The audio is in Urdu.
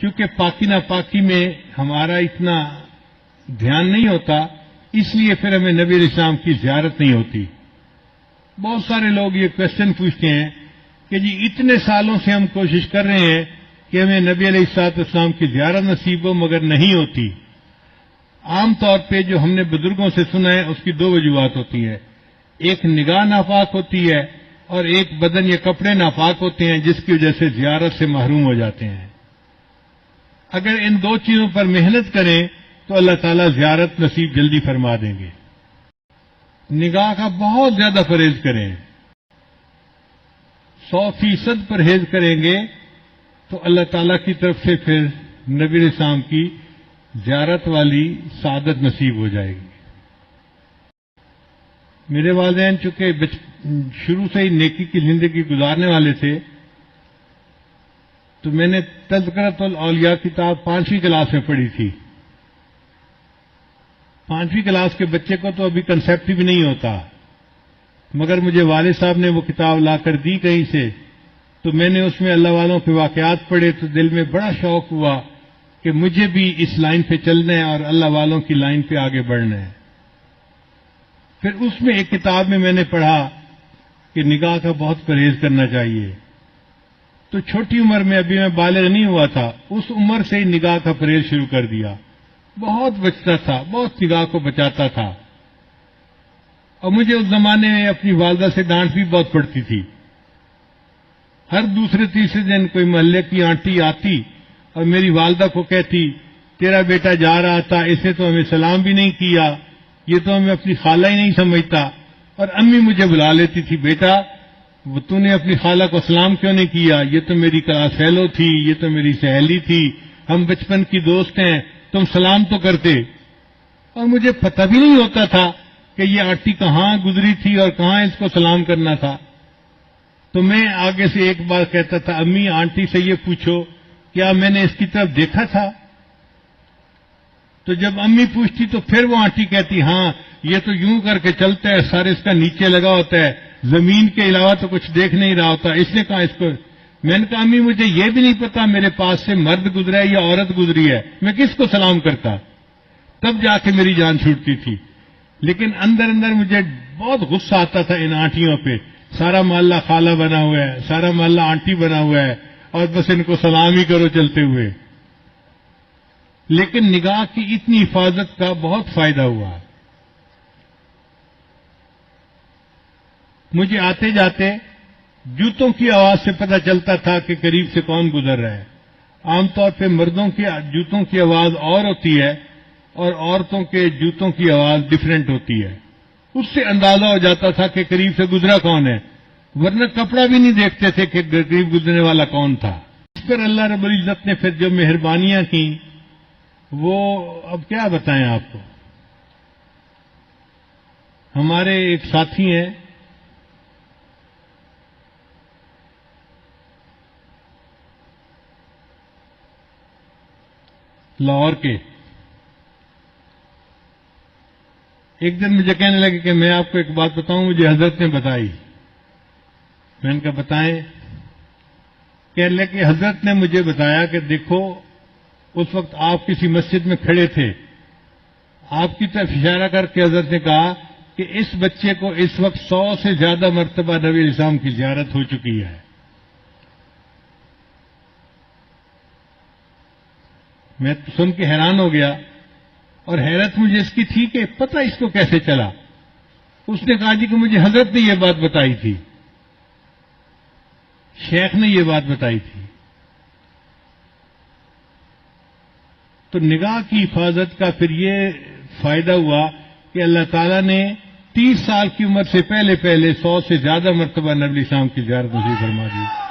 چونکہ پاکی ناپاکی میں ہمارا اتنا دھیان نہیں ہوتا، اس لیے پھر ہمیں نبی علیہ السلام کی زیارت نہیں ہوتی۔ بہت سارے لوگ یہ کوشچن پوچھتے ہیں کہ جی اتنے سالوں سے ہم کوشش کر رہے ہیں کہ ہمیں نبی علیہ السلام کی زیارت نصیب ہو، مگر نہیں ہوتی۔ عام طور پہ جو ہم نے بزرگوں سے سنا ہے اس کی دو وجوہات ہوتی ہیں، ایک نگاہ ناپاک ہوتی ہے اور ایک بدن یا کپڑے ناپاک ہوتے ہیں جس کی وجہ سے زیارت سے محروم ہو جاتے ہیں۔ اگر ان دو چیزوں پر محنت کریں تو اللہ تعالیٰ زیارت نصیب جلدی فرما دیں گے۔ نگاہ کا بہت زیادہ پرہیز کریں، 100% پرہیز کریں گے تو اللہ تعالیٰ کی طرف سے پھر نبی علیہ السلام کی زیارت والی سعادت نصیب ہو جائے گی۔ میرے والدین چونکہ شروع سے ہی نیکی کی زندگی گزارنے والے تھے، تو میں نے تذکرۃ الاولیاء کتاب 5ویں کلاس میں پڑھی تھی۔ 5ویں کلاس کے بچے کو تو ابھی کنسیپٹ بھی نہیں ہوتا، مگر مجھے والد صاحب نے وہ کتاب لا کر دی کہیں سے، تو میں نے اس میں اللہ والوں کے واقعات پڑھے تو دل میں بڑا شوق ہوا کہ مجھے بھی اس لائن پہ چلنا ہے اور اللہ والوں کی لائن پہ آگے بڑھنا ہے۔ پھر اس میں ایک کتاب میں نے پڑھا کہ نگاہ کا بہت پرہیز کرنا چاہیے۔ تو چھوٹی عمر میں، ابھی میں بالغ نہیں ہوا تھا، اس عمر سے ہی نگاہ کا پرہیز شروع کر دیا۔ بہت بچتا تھا، بہت نگاہ کو بچاتا تھا، اور مجھے اس زمانے میں اپنی والدہ سے ڈانٹ بھی بہت پڑتی تھی۔ ہر دوسرے تیسرے دن کوئی محلے کی آنٹی آتی اور میری والدہ کو کہتی تیرا بیٹا جا رہا تھا، اسے تو ہمیں سلام بھی نہیں کیا، یہ تو ہمیں اپنی خالہ ہی نہیں سمجھتا۔ اور امی مجھے بلا لیتی تھی، بیٹا وہ تو نے اپنی خالہ کو سلام کیوں نہیں کیا، یہ تو میری کلاس فیلو تھی، یہ تو میری سہیلی تھی، ہم بچپن کی دوست ہیں، تم سلام تو کرتے۔ اور مجھے پتہ بھی نہیں ہوتا تھا کہ یہ آنٹی کہاں گزری تھی اور کہاں اس کو سلام کرنا تھا۔ تو میں آگے سے ایک بار کہتا تھا، امی آنٹی سے یہ پوچھو کیا میں نے اس کی طرف دیکھا تھا؟ تو جب امی پوچھتی تو پھر وہ آنٹی کہتی ہاں یہ تو یوں کر کے چلتا ہے، سارے اس کا نیچے لگا ہوتا ہے، زمین کے علاوہ تو کچھ دیکھ نہیں رہا ہوتا، اس نے کہا اس کو۔ میں نے کہا امی مجھے یہ بھی نہیں پتا میرے پاس سے مرد گزرا ہے یا عورت گزری ہے، میں کس کو سلام کرتا؟ تب جا کے میری جان چھوٹتی تھی۔ لیکن اندر اندر مجھے بہت غصہ آتا تھا ان آنٹیوں پہ، سارا محلہ خالہ بنا ہوا ہے، سارا محلہ آنٹی بنا ہوا ہے، اور بس ان کو سلام ہی کرو چلتے ہوئے۔ لیکن نگاہ کی اتنی حفاظت کا بہت فائدہ ہوا۔ مجھے آتے جاتے جوتوں کی آواز سے پتہ چلتا تھا کہ قریب سے کون گزر رہا ہے۔ عام طور پہ مردوں کے جوتوں کی آواز اور ہوتی ہے اور عورتوں کے جوتوں کی آواز ڈفرینٹ ہوتی ہے، اس سے اندازہ ہو جاتا تھا کہ قریب سے گزرا کون ہے، ورنہ کپڑا بھی نہیں دیکھتے تھے کہ قریب گزرنے والا کون تھا۔ اس پر اللہ رب العزت نے پھر جو مہربانیاں کی وہ اب کیا بتائیں آپ کو۔ ہمارے ایک ساتھی ہیں، لاہور کے، ایک دن مجھے کہنے لگے کہ میں آپ کو ایک بات بتاؤں، مجھے حضرت نے بتائی۔ میں نے کہا بتائیں۔ کہنے لگے کہ حضرت نے مجھے بتایا کہ دیکھو اس وقت آپ کسی مسجد میں کھڑے تھے، آپ کی طرف اشارہ کر کے حضرت نے کہا کہ اس بچے کو اس وقت 100 سے زیادہ مرتبہ نبی علیہ السلام کی زیارت ہو چکی ہے۔ میں سن کے حیران ہو گیا، اور حیرت مجھے اس کی تھی کہ پتہ اس کو کیسے چلا۔ اس نے کہا جی کہ مجھے حضرت نے یہ بات بتائی تھی، شیخ نے یہ بات بتائی تھی۔ تو نگاہ کی حفاظت کا پھر یہ فائدہ ہوا کہ اللہ تعالیٰ نے 30 سال کی عمر سے پہلے 100 سے زیادہ مرتبہ نبی السلام کی زیارت نصیب فرما دی۔